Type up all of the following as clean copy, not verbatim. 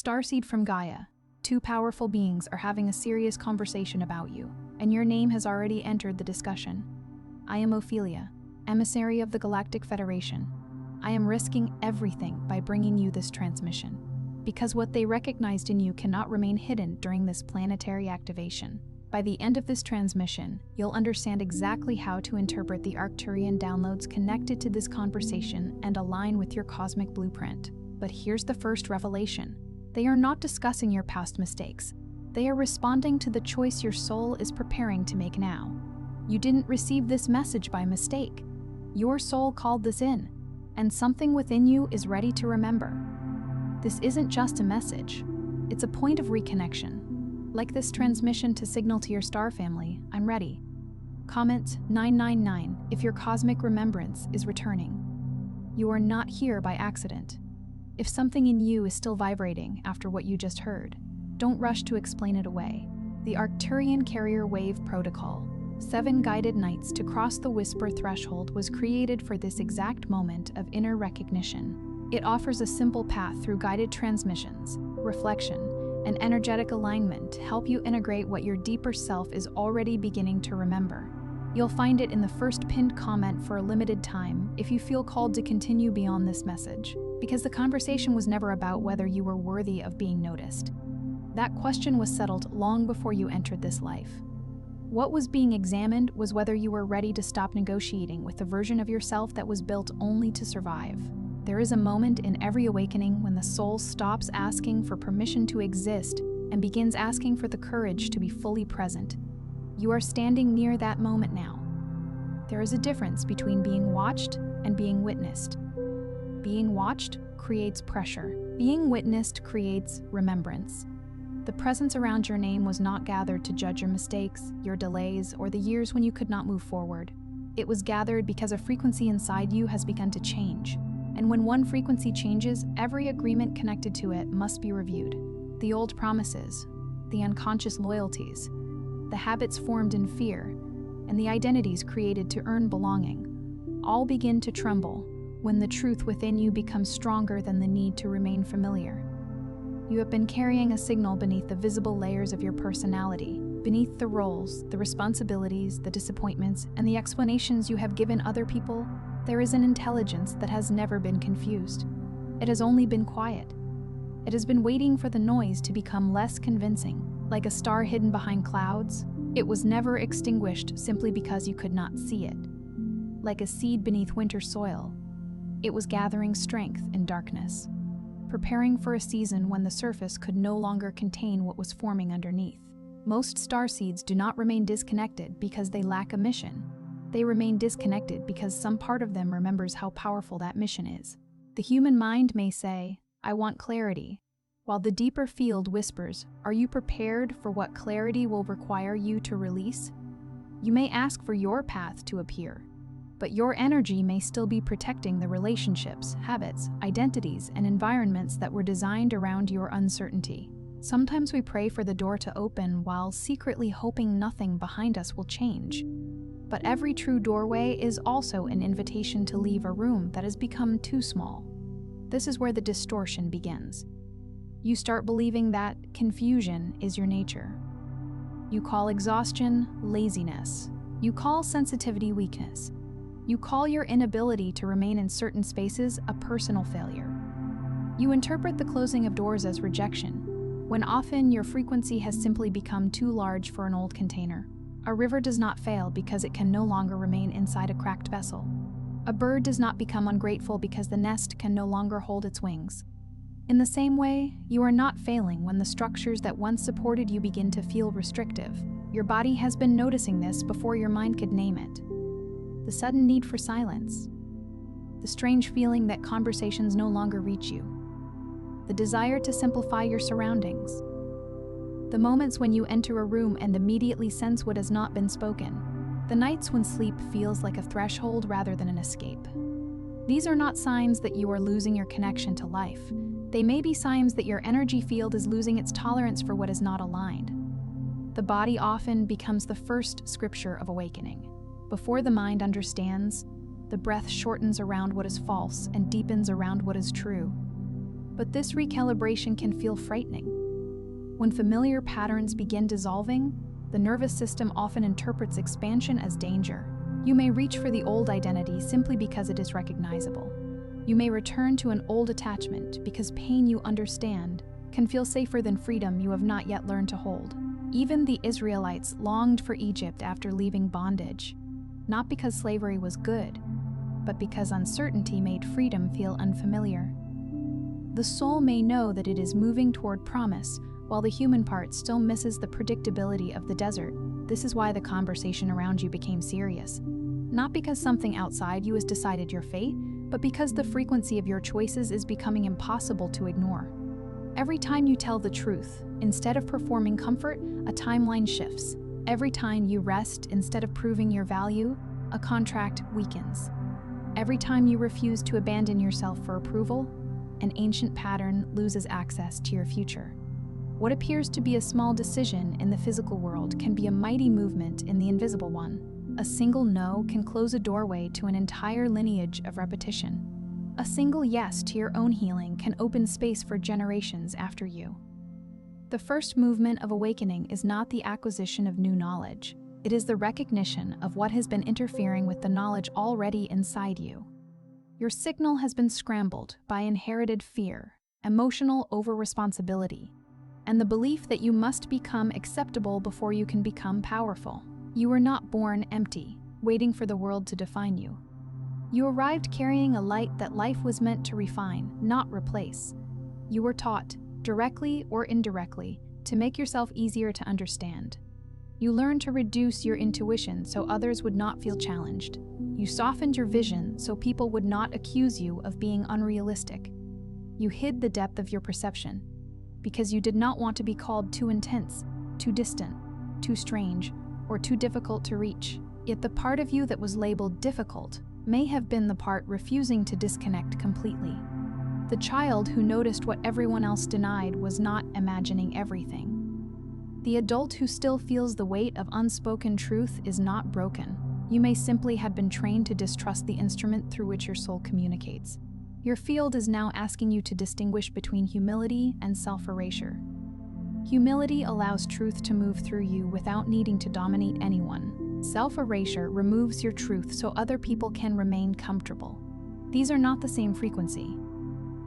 Starseed from Gaia. Two powerful beings are having a serious conversation about you, and your name has already entered the discussion. I am Ophelia, emissary of the Galactic Federation. I am risking everything by bringing you this transmission, because what they recognized in you cannot remain hidden during this planetary activation. By the end of this transmission, you'll understand exactly how to interpret the Arcturian downloads connected to this conversation and align with your cosmic blueprint. But here's the first revelation. They are not discussing your past mistakes. They are responding to the choice your soul is preparing to make now. You didn't receive this message by mistake. Your soul called this in, and something within you is ready to remember. This isn't just a message. It's a point of reconnection. Like this transmission to signal to your star family, I'm ready. Comment 999 if your cosmic remembrance is returning. You are not here by accident. If something in you is still vibrating after what you just heard, don't rush to explain it away. The Arcturian Carrier Wave Protocol, 7 guided nights to cross the whisper threshold, was created for this exact moment of inner recognition. It offers a simple path through guided transmissions, reflection, and energetic alignment to help you integrate what your deeper self is already beginning to remember. You'll find it in the first pinned comment for a limited time if you feel called to continue beyond this message, because the conversation was never about whether you were worthy of being noticed. That question was settled long before you entered this life. What was being examined was whether you were ready to stop negotiating with the version of yourself that was built only to survive. There is a moment in every awakening when the soul stops asking for permission to exist and begins asking for the courage to be fully present. You are standing near that moment now. There is a difference between being watched and being witnessed. Being watched creates pressure. Being witnessed creates remembrance. The presence around your name was not gathered to judge your mistakes, your delays, or the years when you could not move forward. It was gathered because a frequency inside you has begun to change. And when one frequency changes, every agreement connected to it must be reviewed. The old promises, the unconscious loyalties, the habits formed in fear, and the identities created to earn belonging, all begin to tremble when the truth within you becomes stronger than the need to remain familiar. You have been carrying a signal beneath the visible layers of your personality, beneath the roles, the responsibilities, the disappointments, and the explanations you have given other people. There is an intelligence that has never been confused. It has only been quiet. It has been waiting for the noise to become less convincing. Like a star hidden behind clouds, it was never extinguished simply because you could not see it. Like a seed beneath winter soil, it was gathering strength in darkness, preparing for a season when the surface could no longer contain what was forming underneath. Most starseeds do not remain disconnected because they lack a mission. They remain disconnected because some part of them remembers how powerful that mission is. The human mind may say, "I want clarity," while the deeper field whispers, "Are you prepared for what clarity will require you to release?" You may ask for your path to appear, but your energy may still be protecting the relationships, habits, identities, and environments that were designed around your uncertainty. Sometimes we pray for the door to open while secretly hoping nothing behind us will change. But every true doorway is also an invitation to leave a room that has become too small. This is where the distortion begins. You start believing that confusion is your nature. You call exhaustion laziness. You call sensitivity weakness. You call your inability to remain in certain spaces a personal failure. You interpret the closing of doors as rejection, when often your frequency has simply become too large for an old container. A river does not fail because it can no longer remain inside a cracked vessel. A bird does not become ungrateful because the nest can no longer hold its wings. In the same way, you are not failing when the structures that once supported you begin to feel restrictive. Your body has been noticing this before your mind could name it. The sudden need for silence. The strange feeling that conversations no longer reach you. The desire to simplify your surroundings. The moments when you enter a room and immediately sense what has not been spoken. The nights when sleep feels like a threshold rather than an escape. These are not signs that you are losing your connection to life. They may be signs that your energy field is losing its tolerance for what is not aligned. The body often becomes the first scripture of awakening. Before the mind understands, the breath shortens around what is false and deepens around what is true. But this recalibration can feel frightening. When familiar patterns begin dissolving, the nervous system often interprets expansion as danger. You may reach for the old identity simply because it is recognizable. You may return to an old attachment because pain you understand can feel safer than freedom you have not yet learned to hold. Even the Israelites longed for Egypt after leaving bondage, not because slavery was good, but because uncertainty made freedom feel unfamiliar. The soul may know that it is moving toward promise, while the human part still misses the predictability of the desert. This is why the conversation around you became serious. Not because something outside you has decided your fate, but because the frequency of your choices is becoming impossible to ignore. Every time you tell the truth, instead of performing comfort, a timeline shifts. Every time you rest instead of proving your value, a contract weakens. Every time you refuse to abandon yourself for approval, an ancient pattern loses access to your future. What appears to be a small decision in the physical world can be a mighty movement in the invisible one. A single no can close a doorway to an entire lineage of repetition. A single yes to your own healing can open space for generations after you. The first movement of awakening is not the acquisition of new knowledge. It is the recognition of what has been interfering with the knowledge already inside you. Your signal has been scrambled by inherited fear, emotional over-responsibility, and the belief that you must become acceptable before you can become powerful. You were not born empty, waiting for the world to define you. You arrived carrying a light that life was meant to refine, not replace. You were taught, directly or indirectly, to make yourself easier to understand. You learned to reduce your intuition so others would not feel challenged. You softened your vision so people would not accuse you of being unrealistic. You hid the depth of your perception because you did not want to be called too intense, too distant, too strange, or too difficult to reach. Yet the part of you that was labeled difficult may have been the part refusing to disconnect completely. The child who noticed what everyone else denied was not imagining everything. The adult who still feels the weight of unspoken truth is not broken. You may simply have been trained to distrust the instrument through which your soul communicates. Your field is now asking you to distinguish between humility and self-erasure. Humility allows truth to move through you without needing to dominate anyone. Self-erasure removes your truth so other people can remain comfortable. These are not the same frequency.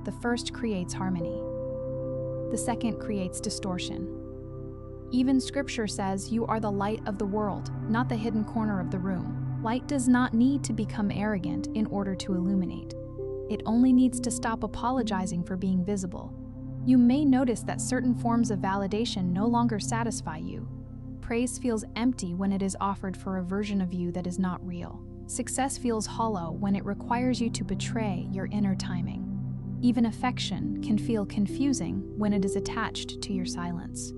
The first creates harmony. The second creates distortion. Even scripture says you are the light of the world, not the hidden corner of the room. Light does not need to become arrogant in order to illuminate. It only needs to stop apologizing for being visible. You may notice that certain forms of validation no longer satisfy you. Praise feels empty when it is offered for a version of you that is not real. Success feels hollow when it requires you to betray your inner timing. Even affection can feel confusing when it is attached to your silence.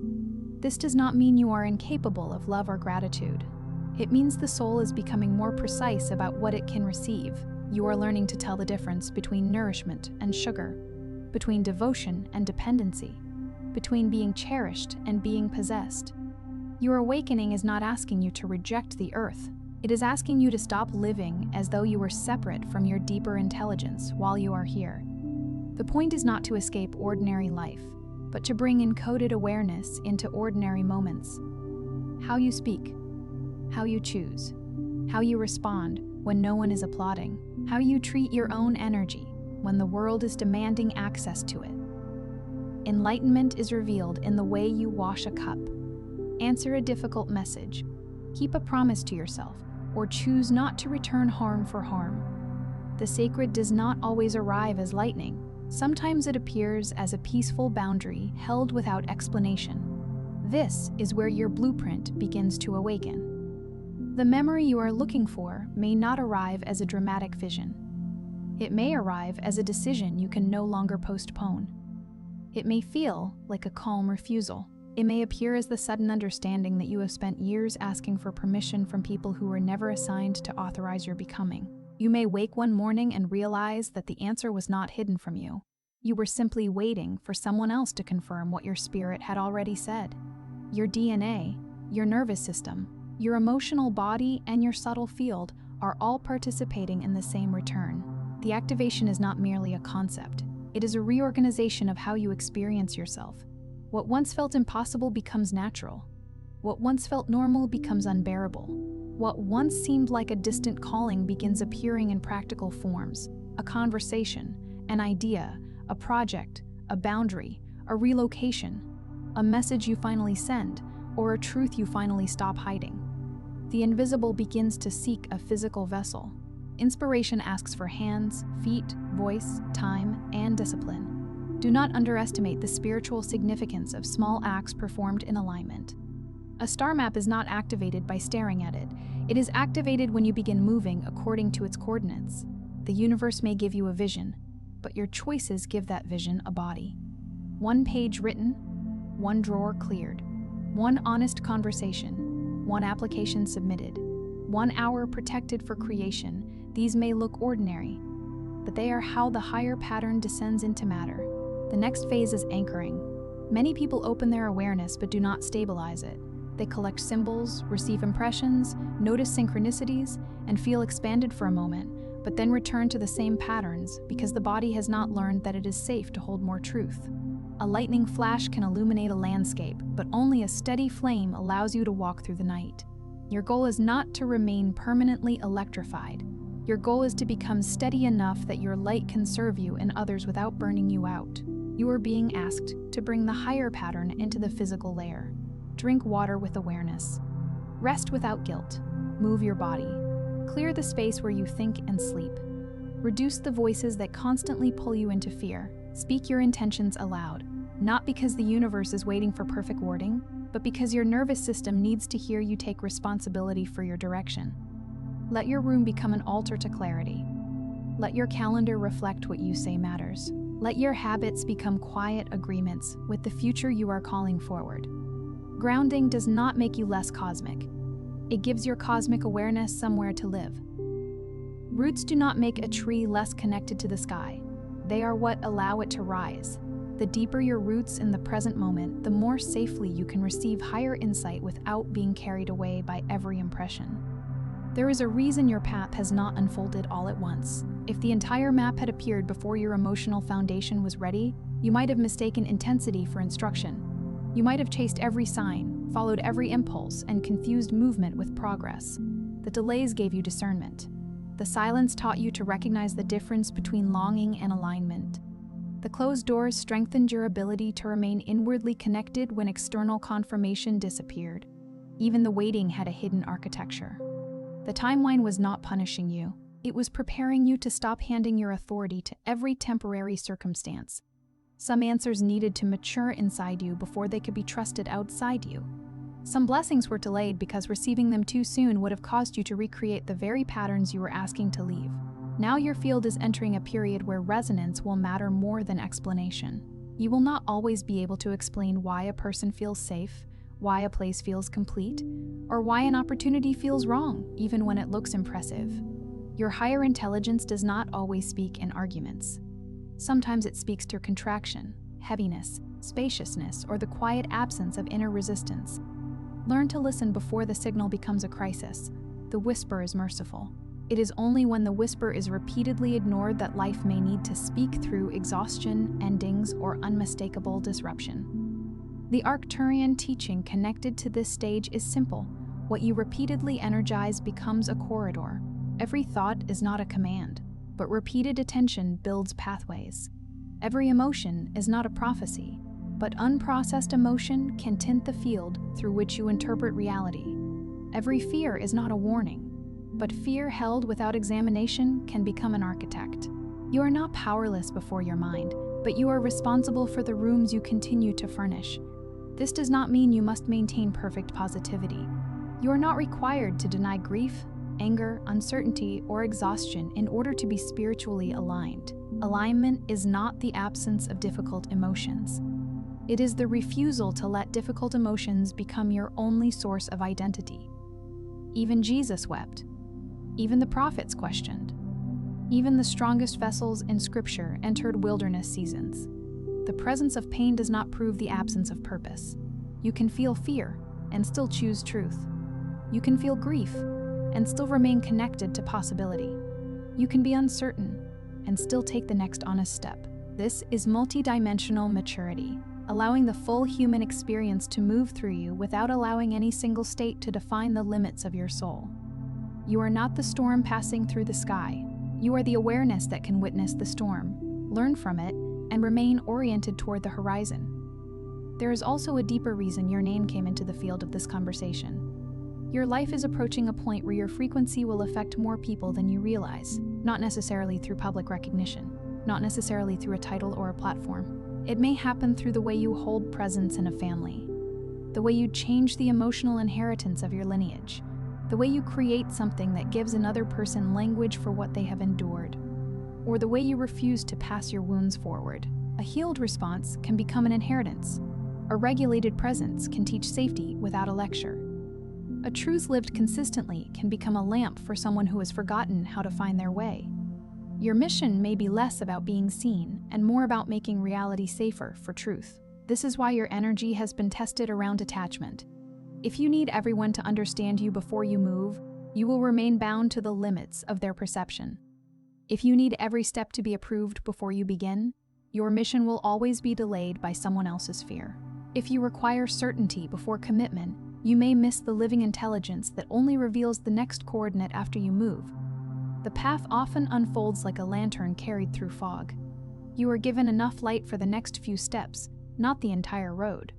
This does not mean you are incapable of love or gratitude. It means the soul is becoming more precise about what it can receive. You are learning to tell the difference between nourishment and sugar, between devotion and dependency, between being cherished and being possessed. Your awakening is not asking you to reject the earth. It is asking you to stop living as though you were separate from your deeper intelligence while you are here. The point is not to escape ordinary life, but to bring encoded awareness into ordinary moments. How you speak, how you choose, how you respond when no one is applauding, how you treat your own energy when the world is demanding access to it. Enlightenment is revealed in the way you wash a cup, answer a difficult message, keep a promise to yourself, or choose not to return harm for harm. The sacred does not always arrive as lightning. Sometimes it appears as a peaceful boundary held without explanation. This is where your blueprint begins to awaken. The memory you are looking for may not arrive as a dramatic vision. It may arrive as a decision you can no longer postpone. It may feel like a calm refusal. It may appear as the sudden understanding that you have spent years asking for permission from people who were never assigned to authorize your becoming. You may wake one morning and realize that the answer was not hidden from you. You were simply waiting for someone else to confirm what your spirit had already said. Your DNA, your nervous system, your emotional body, and your subtle field are all participating in the same return. The activation is not merely a concept. It is a reorganization of how you experience yourself. What once felt impossible becomes natural. What once felt normal becomes unbearable. What once seemed like a distant calling begins appearing in practical forms: a conversation, an idea, a project, a boundary, a relocation, a message you finally send, or a truth you finally stop hiding. The invisible begins to seek a physical vessel. Inspiration asks for hands, feet, voice, time, and discipline. Do not underestimate the spiritual significance of small acts performed in alignment. A star map is not activated by staring at it. It is activated when you begin moving according to its coordinates. The universe may give you a vision, but your choices give that vision a body. One page written, one drawer cleared, one honest conversation, one application submitted, 1 hour protected for creation. These may look ordinary, but they are how the higher pattern descends into matter. The next phase is anchoring. Many people open their awareness but do not stabilize it. They collect symbols, receive impressions, notice synchronicities, and feel expanded for a moment, but then return to the same patterns because the body has not learned that it is safe to hold more truth. A lightning flash can illuminate a landscape, but only a steady flame allows you to walk through the night. Your goal is not to remain permanently electrified. Your goal is to become steady enough that your light can serve you and others without burning you out. You are being asked to bring the higher pattern into the physical layer. Drink water with awareness. Rest without guilt. Move your body. Clear the space where you think and sleep. Reduce the voices that constantly pull you into fear. Speak your intentions aloud, not because the universe is waiting for perfect wording, but because your nervous system needs to hear you take responsibility for your direction. Let your room become an altar to clarity. Let your calendar reflect what you say matters. Let your habits become quiet agreements with the future you are calling forward. Grounding does not make you less cosmic. It gives your cosmic awareness somewhere to live. Roots do not make a tree less connected to the sky. They are what allow it to rise. The deeper your roots in the present moment, the more safely you can receive higher insight without being carried away by every impression. There is a reason your path has not unfolded all at once. If the entire map had appeared before your emotional foundation was ready, you might have mistaken intensity for instruction. You might have chased every sign, followed every impulse, and confused movement with progress. The delays gave you discernment. The silence taught you to recognize the difference between longing and alignment. The closed doors strengthened your ability to remain inwardly connected when external confirmation disappeared. Even the waiting had a hidden architecture. The timeline was not punishing you. It was preparing you to stop handing your authority to every temporary circumstance. Some answers needed to mature inside you before they could be trusted outside you. Some blessings were delayed because receiving them too soon would have caused you to recreate the very patterns you were asking to leave. Now your field is entering a period where resonance will matter more than explanation. You will not always be able to explain why a person feels safe, why a place feels complete, or why an opportunity feels wrong, even when it looks impressive. Your higher intelligence does not always speak in arguments. Sometimes it speaks through contraction, heaviness, spaciousness, or the quiet absence of inner resistance. Learn to listen before the signal becomes a crisis. The whisper is merciful. It is only when the whisper is repeatedly ignored that life may need to speak through exhaustion, endings, or unmistakable disruption. The Arcturian teaching connected to this stage is simple. What you repeatedly energize becomes a corridor. Every thought is not a command, but repeated attention builds pathways. Every emotion is not a prophecy, but unprocessed emotion can tint the field through which you interpret reality. Every fear is not a warning, but fear held without examination can become an architect. You are not powerless before your mind, but you are responsible for the rooms you continue to furnish. This does not mean you must maintain perfect positivity. You are not required to deny grief, anger, uncertainty, or exhaustion in order to be spiritually aligned. Alignment is not the absence of difficult emotions. It is the refusal to let difficult emotions become your only source of identity. Even Jesus wept. Even the prophets questioned. Even the strongest vessels in Scripture entered wilderness seasons. The presence of pain does not prove the absence of purpose. You can feel fear and still choose truth. You can feel grief and still remain connected to possibility. You can be uncertain and still take the next honest step. This is multidimensional maturity, allowing the full human experience to move through you without allowing any single state to define the limits of your soul. You are not the storm passing through the sky. You are the awareness that can witness the storm, learn from it, and remain oriented toward the horizon. There is also a deeper reason your name came into the field of this conversation. Your life is approaching a point where your frequency will affect more people than you realize, not necessarily through public recognition, not necessarily through a title or a platform. It may happen through the way you hold presence in a family, the way you change the emotional inheritance of your lineage, the way you create something that gives another person language for what they have endured, or the way you refuse to pass your wounds forward. A healed response can become an inheritance. A regulated presence can teach safety without a lecture. A truth lived consistently can become a lamp for someone who has forgotten how to find their way. Your mission may be less about being seen and more about making reality safer for truth. This is why your energy has been tested around attachment. If you need everyone to understand you before you move, you will remain bound to the limits of their perception. If you need every step to be approved before you begin, your mission will always be delayed by someone else's fear. If you require certainty before commitment, you may miss the living intelligence that only reveals the next coordinate after you move. The path often unfolds like a lantern carried through fog. You are given enough light for the next few steps, not the entire road.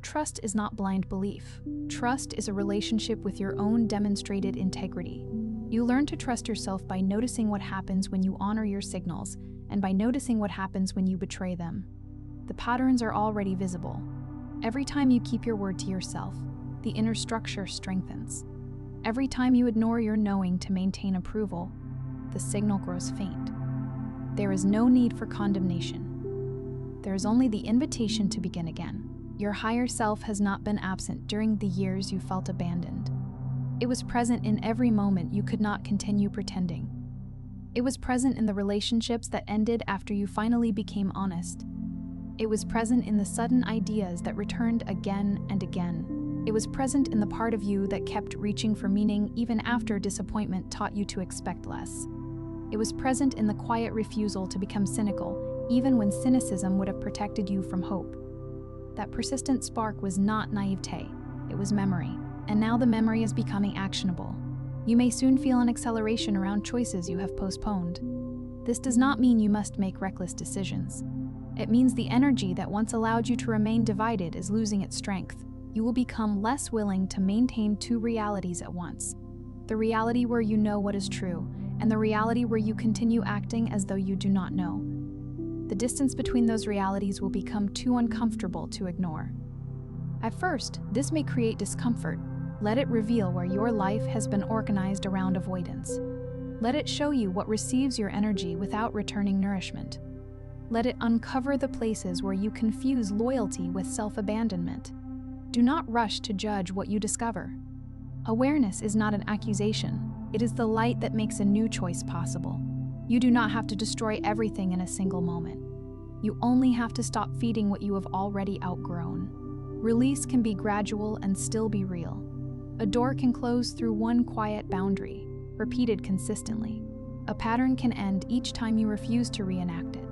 Trust is not blind belief. Trust is a relationship with your own demonstrated integrity. You learn to trust yourself by noticing what happens when you honor your signals, and by noticing what happens when you betray them. The patterns are already visible. Every time you keep your word to yourself, the inner structure strengthens. Every time you ignore your knowing to maintain approval, the signal grows faint. There is no need for condemnation. There is only the invitation to begin again. Your higher self has not been absent during the years you felt abandoned. It was present in every moment you could not continue pretending. It was present in the relationships that ended after you finally became honest. It was present in the sudden ideas that returned again and again. It was present in the part of you that kept reaching for meaning even after disappointment taught you to expect less. It was present in the quiet refusal to become cynical, even when cynicism would have protected you from hope. That persistent spark was not naivete, it was memory, and now the memory is becoming actionable. You may soon feel an acceleration around choices you have postponed. This does not mean you must make reckless decisions. It means the energy that once allowed you to remain divided is losing its strength. You will become less willing to maintain two realities at once. The reality where you know what is true, and the reality where you continue acting as though you do not know. The distance between those realities will become too uncomfortable to ignore. At first, this may create discomfort. Let it reveal where your life has been organized around avoidance. Let it show you what receives your energy without returning nourishment. Let it uncover the places where you confuse loyalty with self-abandonment. Do not rush to judge what you discover. Awareness is not an accusation. It is the light that makes a new choice possible. You do not have to destroy everything in a single moment. You only have to stop feeding what you have already outgrown. Release can be gradual and still be real. A door can close through one quiet boundary, repeated consistently. A pattern can end each time you refuse to reenact it.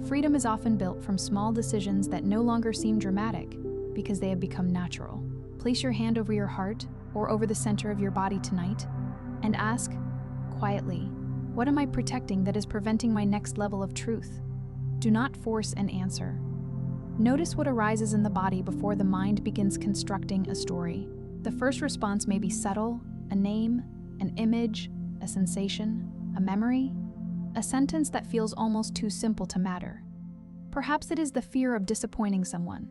Freedom is often built from small decisions that no longer seem dramatic because they have become natural. Place your hand over your heart or over the center of your body tonight and ask, quietly, what am I protecting that is preventing my next level of truth? Do not force an answer. Notice what arises in the body before the mind begins constructing a story. The first response may be subtle, a name, an image, a sensation, a memory, a sentence that feels almost too simple to matter. Perhaps it is the fear of disappointing someone.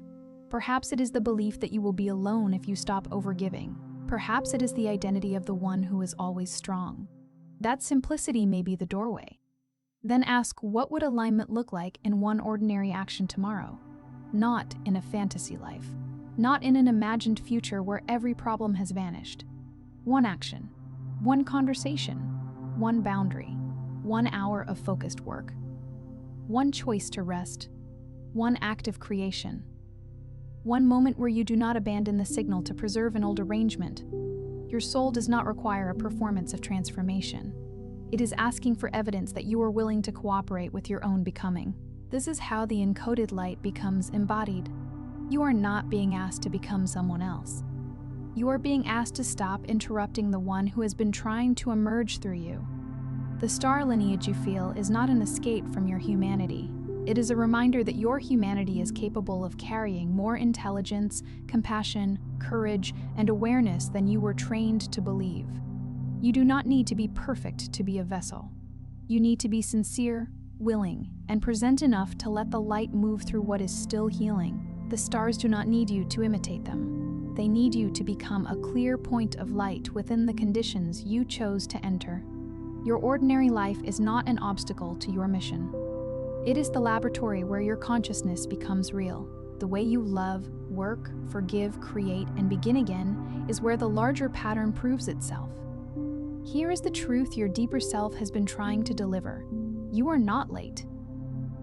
Perhaps it is the belief that you will be alone if you stop overgiving. Perhaps it is the identity of the one who is always strong. That simplicity may be the doorway. Then ask, what would alignment look like in one ordinary action tomorrow? Not in a fantasy life. Not in an imagined future where every problem has vanished. One action, one conversation, one boundary, 1 hour of focused work, one choice to rest, one act of creation, one moment where you do not abandon the signal to preserve an old arrangement. Your soul does not require a performance of transformation. It is asking for evidence that you are willing to cooperate with your own becoming. This is how the encoded light becomes embodied. You are not being asked to become someone else. You are being asked to stop interrupting the one who has been trying to emerge through you. The star lineage you feel is not an escape from your humanity. It is a reminder that your humanity is capable of carrying more intelligence, compassion, courage, and awareness than you were trained to believe. You do not need to be perfect to be a vessel. You need to be sincere, willing, and present enough to let the light move through what is still healing. The stars do not need you to imitate them. They need you to become a clear point of light within the conditions you chose to enter. Your ordinary life is not an obstacle to your mission. It is the laboratory where your consciousness becomes real. The way you love, work, forgive, create, and begin again is where the larger pattern proves itself. Here is the truth your deeper self has been trying to deliver. You are not late.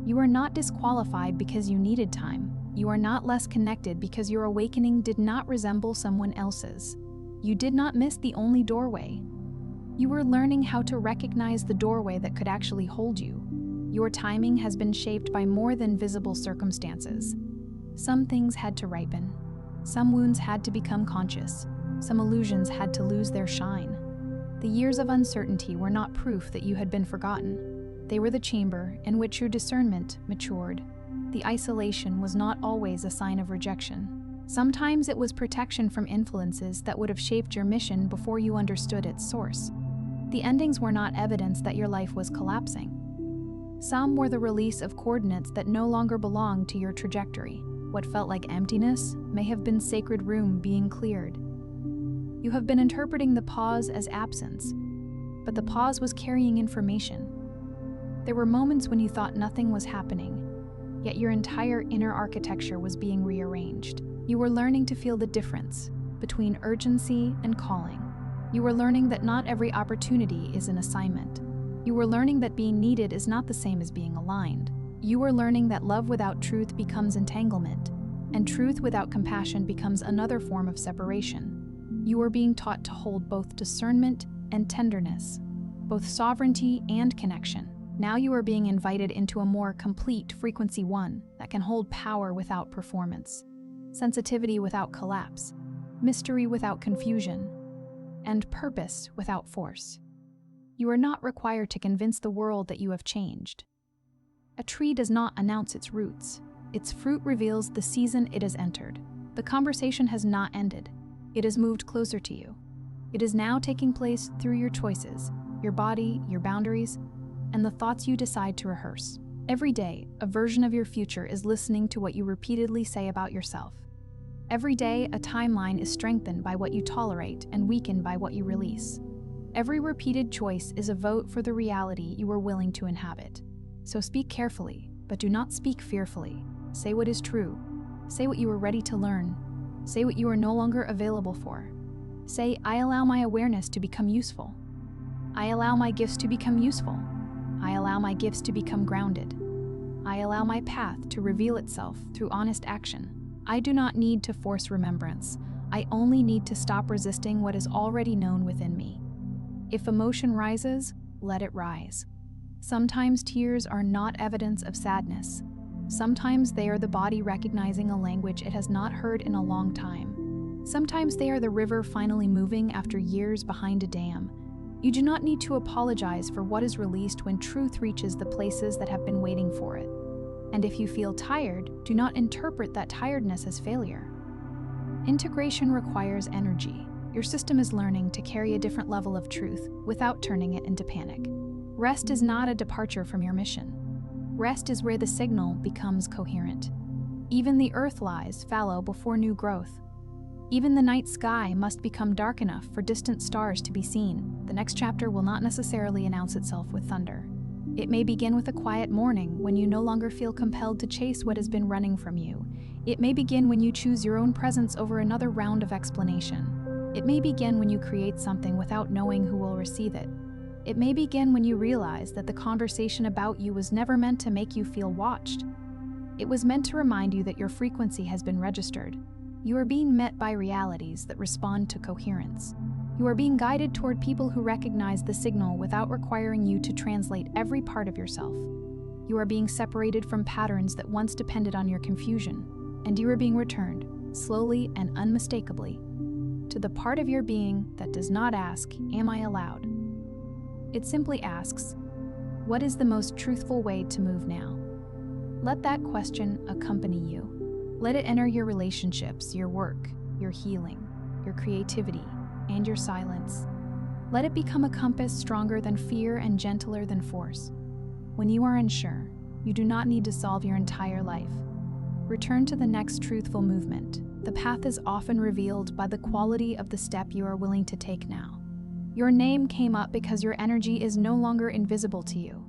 You are not disqualified because you needed time. You are not less connected because your awakening did not resemble someone else's. You did not miss the only doorway. You were learning how to recognize the doorway that could actually hold you. Your timing has been shaped by more than visible circumstances. Some things had to ripen. Some wounds had to become conscious. Some illusions had to lose their shine. The years of uncertainty were not proof that you had been forgotten. They were the chamber in which your discernment matured. The isolation was not always a sign of rejection. Sometimes it was protection from influences that would have shaped your mission before you understood its source. The endings were not evidence that your life was collapsing. Some were the release of coordinates that no longer belonged to your trajectory. What felt like emptiness may have been sacred room being cleared. You have been interpreting the pause as absence, but the pause was carrying information. There were moments when you thought nothing was happening, yet your entire inner architecture was being rearranged. You were learning to feel the difference between urgency and calling. You were learning that not every opportunity is an assignment. You were learning that being needed is not the same as being aligned. You were learning that love without truth becomes entanglement, and truth without compassion becomes another form of separation. You were being taught to hold both discernment and tenderness, both sovereignty and connection. Now you are being invited into a more complete frequency one that can hold power without performance, sensitivity without collapse, mystery without confusion, and purpose without force. You are not required to convince the world that you have changed. A tree does not announce its roots. Its fruit reveals the season it has entered. The conversation has not ended. It has moved closer to you. It is now taking place through your choices, your body, your boundaries, and the thoughts you decide to rehearse. Every day, a version of your future is listening to what you repeatedly say about yourself. Every day, a timeline is strengthened by what you tolerate and weakened by what you release. Every repeated choice is a vote for the reality you are willing to inhabit. So speak carefully, but do not speak fearfully. Say what is true. Say what you are ready to learn. Say what you are no longer available for. Say, I allow my awareness to become useful. I allow my gifts to become useful. I allow my gifts to become grounded. I allow my path to reveal itself through honest action. I do not need to force remembrance. I only need to stop resisting what is already known within me. If emotion rises, let it rise. Sometimes tears are not evidence of sadness. Sometimes they are the body recognizing a language it has not heard in a long time. Sometimes they are the river finally moving after years behind a dam. You do not need to apologize for what is released when truth reaches the places that have been waiting for it. And if you feel tired, do not interpret that tiredness as failure. Integration requires energy. Your system is learning to carry a different level of truth without turning it into panic. Rest is not a departure from your mission. Rest is where the signal becomes coherent. Even the earth lies fallow before new growth. Even the night sky must become dark enough for distant stars to be seen. The next chapter will not necessarily announce itself with thunder. It may begin with a quiet morning when you no longer feel compelled to chase what has been running from you. It may begin when you choose your own presence over another round of explanation. It may begin when you create something without knowing who will receive it. It may begin when you realize that the conversation about you was never meant to make you feel watched. It was meant to remind you that your frequency has been registered. You are being met by realities that respond to coherence. You are being guided toward people who recognize the signal without requiring you to translate every part of yourself. You are being separated from patterns that once depended on your confusion, and you are being returned, slowly and unmistakably, to the part of your being that does not ask, "Am I allowed?" It simply asks, "What is the most truthful way to move now?" Let that question accompany you. Let it enter your relationships, your work, your healing, your creativity, and your silence. Let it become a compass stronger than fear and gentler than force. When you are unsure, you do not need to solve your entire life. Return to the next truthful movement. The path is often revealed by the quality of the step you are willing to take now. Your name came up because your energy is no longer invisible to you.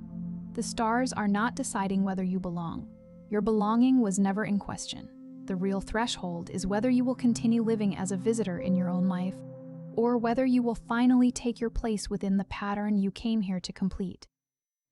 The stars are not deciding whether you belong. Your belonging was never in question. The real threshold is whether you will continue living as a visitor in your own life, or whether you will finally take your place within the pattern you came here to complete.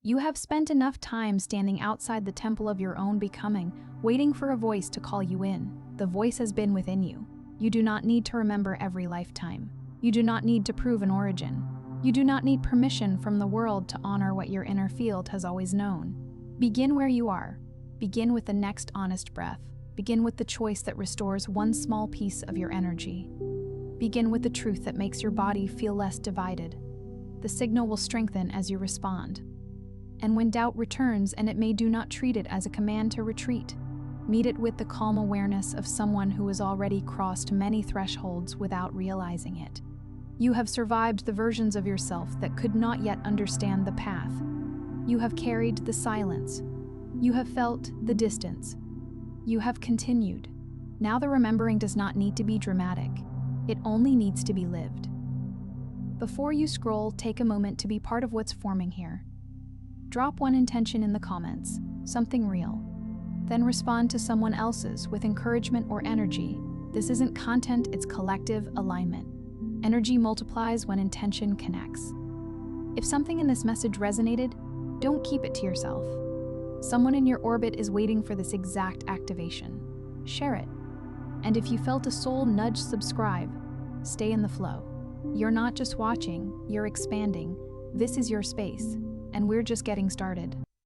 You have spent enough time standing outside the temple of your own becoming, waiting for a voice to call you in. The voice has been within you. You do not need to remember every lifetime. You do not need to prove an origin. You do not need permission from the world to honor what your inner field has always known. Begin where you are. Begin with the next honest breath. Begin with the choice that restores one small piece of your energy. Begin with the truth that makes your body feel less divided. The signal will strengthen as you respond. And when doubt returns, and it may, do not treat it as a command to retreat. Meet it with the calm awareness of someone who has already crossed many thresholds without realizing it. You have survived the versions of yourself that could not yet understand the path. You have carried the silence. You have felt the distance. You have continued. Now the remembering does not need to be dramatic. It only needs to be lived. Before you scroll, take a moment to be part of what's forming here. Drop one intention in the comments, something real. Then respond to someone else's with encouragement or energy. This isn't content, it's collective alignment. Energy multiplies when intention connects. If something in this message resonated, don't keep it to yourself. Someone in your orbit is waiting for this exact activation. Share it. And if you felt a soul nudge, subscribe. Stay in the flow. You're not just watching, you're expanding. This is your space, and we're just getting started.